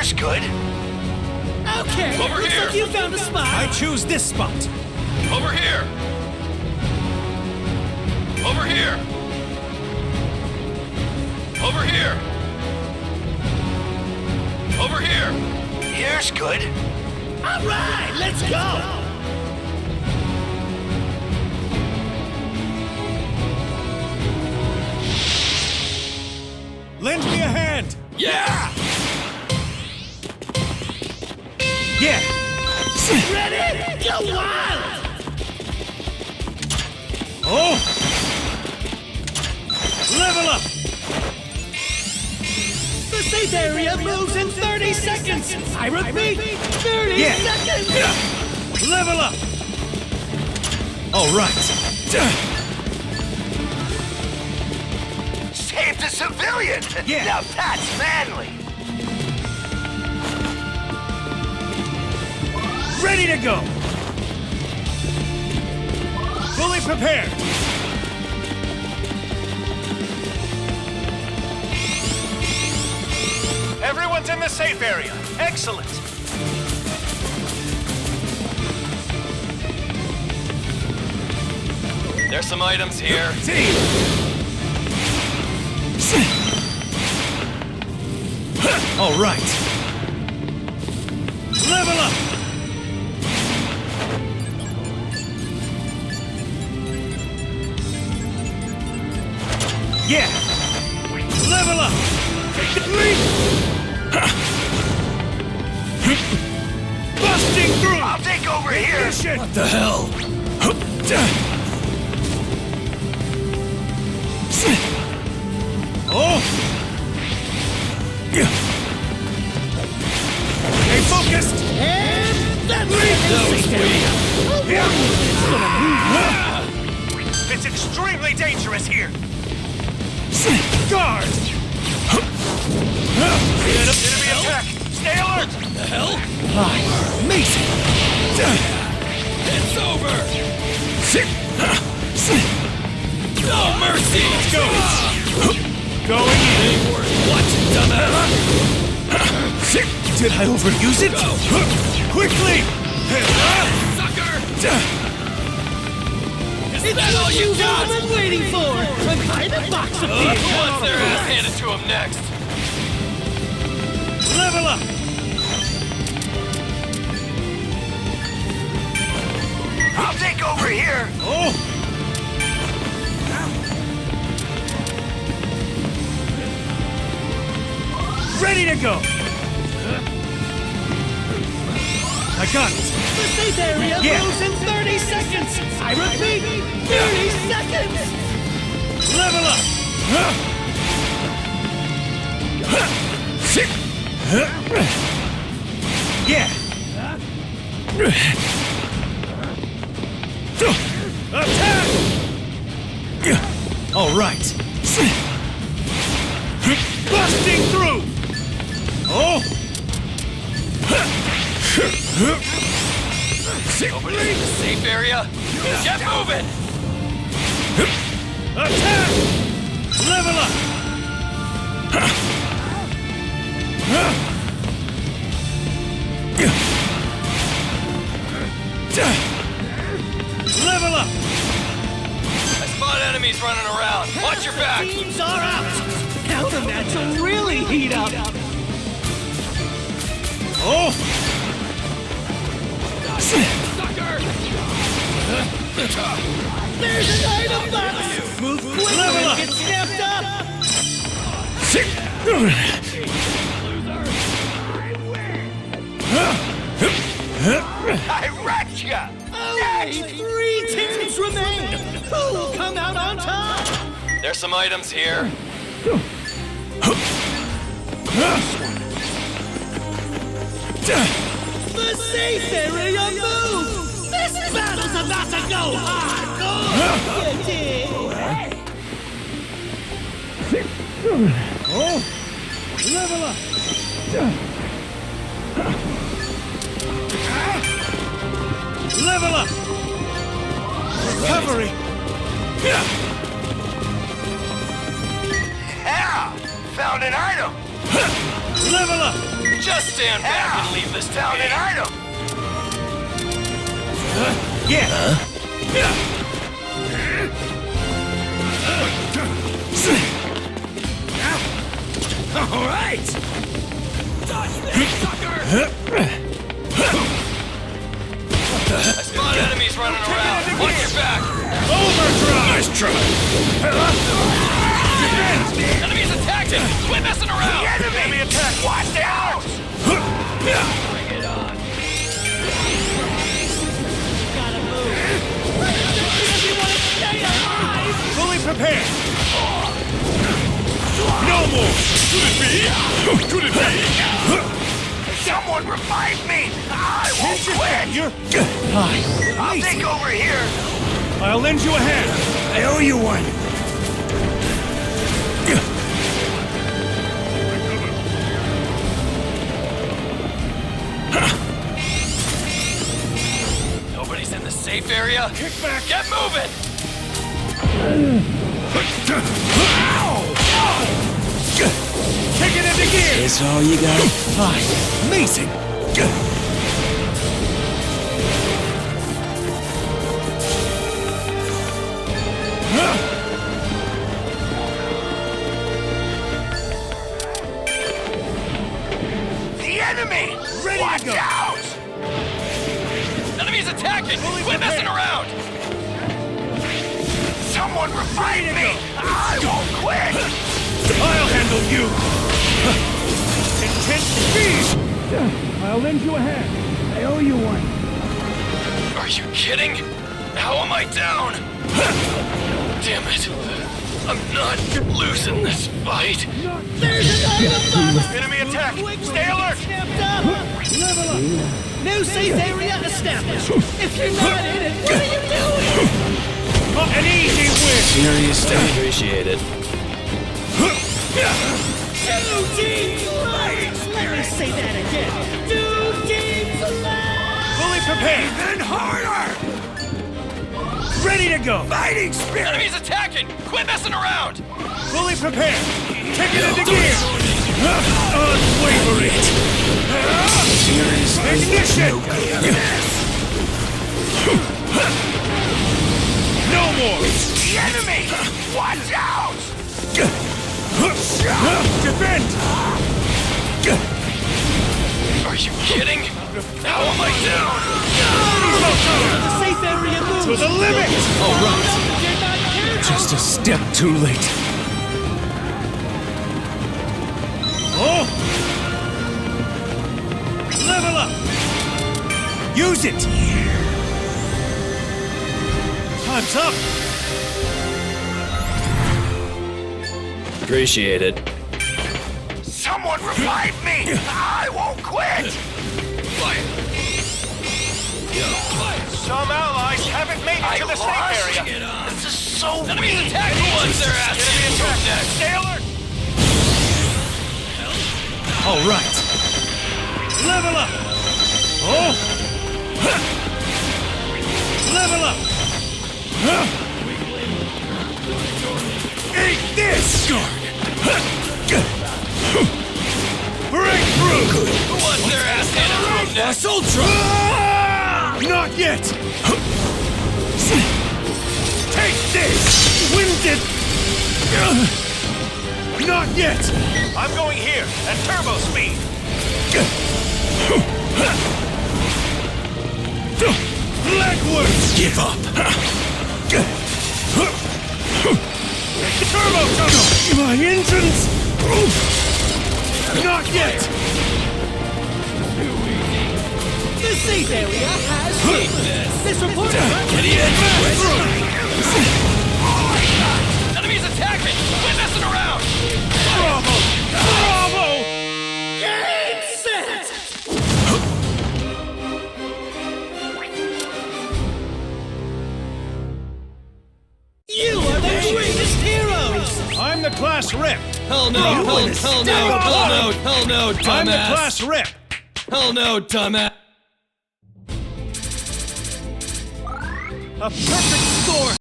Here's good. Okay, Over looks here. like you found a spot. I choose this spot. Over here! Over here! Over here! Over here! Here's good. All right, let's go. Lend me a hand. Yeah! Yeah. Ready? Go wild. Oh. Level up. The safe area moves in 30 seconds. I repeat, 30 Yeah. seconds. Level up. All right. Saved a civilian. Yeah. Now that's manly. Ready to go. Fully prepared. Everyone's in the safe area. Excellent. There's some items here. All right. Level up. Yeah. Level up. Take the lead. Busting through. I'll take over here. Ignition. What the hell? Oh. Stay focused. And that's It's extremely dangerous here. Guard. Enemy attack. Stay alert. The hell? Amazing. It's over! No mercy! Let's go. Going in. What, dumbass? Did I overuse it? Quickly. Sucker! Is It's that all what you you've all got? been waiting for. A private box of Who wants their ass handed to him next? Level up. I'll take over here. Oh. Ready to go. I got it. The safe area Yeah. moves in 30 seconds. I repeat, 30 seconds. Level up. Yeah. Attack! All right. Busting through. Oh. Over to the safe area? Get moving! Attack! Level up. Level up. I spot enemies running around. Watch your back! Teams are out. Now the match will really heat up. Oh. Sucker! There's an item box. Move quickly Level up. and get snapped up. I wrecked ya. Only 3 teams remain. Who will come out on top? There's some items here. The safe area moves. This battle's about to go hardcore. You dig? Oh. Level up. Level up. Recovery. Yeah, found an item. Level up. Just stand back and leave this Found an item. All right. I spot enemies running around. Watch your back. Overdrive! Nice try! Enemies attacking. Quit messing around. Enemy attack. Watch out. Bring it on. Gotta move. If you want to stay alive. Fully prepared! No more! Could it be? Could it be? Someone revive me. I won't quit. You're... Hi. I'll take over here. I'll lend you a hand. I owe you one. Nobody's in the safe area. Kick back. Get moving. Kick it into gear. That's all you got? Hi. Amazing. The enemy. Ready to Watch go. out. Enemies attacking. Quit messing around. Someone revive me. I won't quit. I'll handle you. Intense speed. I'll lend you a hand. I owe you one. Are you kidding? How am I down? Damn it. I'm not losing this fight. There's an item bomb. Enemy attack. Quick, Stay alert. Snapped up. Level up. New safe area established. If you're not in it, what are you doing? An easy win. Seriously appreciated. Two teams left. Let me say that again. Two teams left. Fully prepared. Even harder. Ready to go. Fighting spirit. Enemies attacking. Quit messing around. Fully prepared. Kick it into gear. Unwavering. Ignition. No more. The enemy. Watch out. Defend. Are you kidding? How am I down? The safe area moves. To the limit. All right. You're not careful. Just a step too late. Oh! Level up! Use it! Time's up! Appreciate it. Someone revive me. I won't quit. Some allies haven't made it to the safe area. This is so Enemies attacking once they're at Stay alert. All right. Level up! Oh! Level up! Eat this! Breakthrough! Who wants their ass handed from next? Ultra! Not yet! Take this! Winded! Not yet! I'm going here at turbo speed. Blackwood! Give up! Turbo tunnel! My engines! Not yet! The safe area has hit. This reporter. Enemies attacking! Quit messing around! Bravo! Bravo! Game set. You are the greatest heroes. I'm the class rep! Hell no! Hell no! Hell no! Hell no! Dumbass! I'm the class rep! Hell no, dumbass! A perfect score!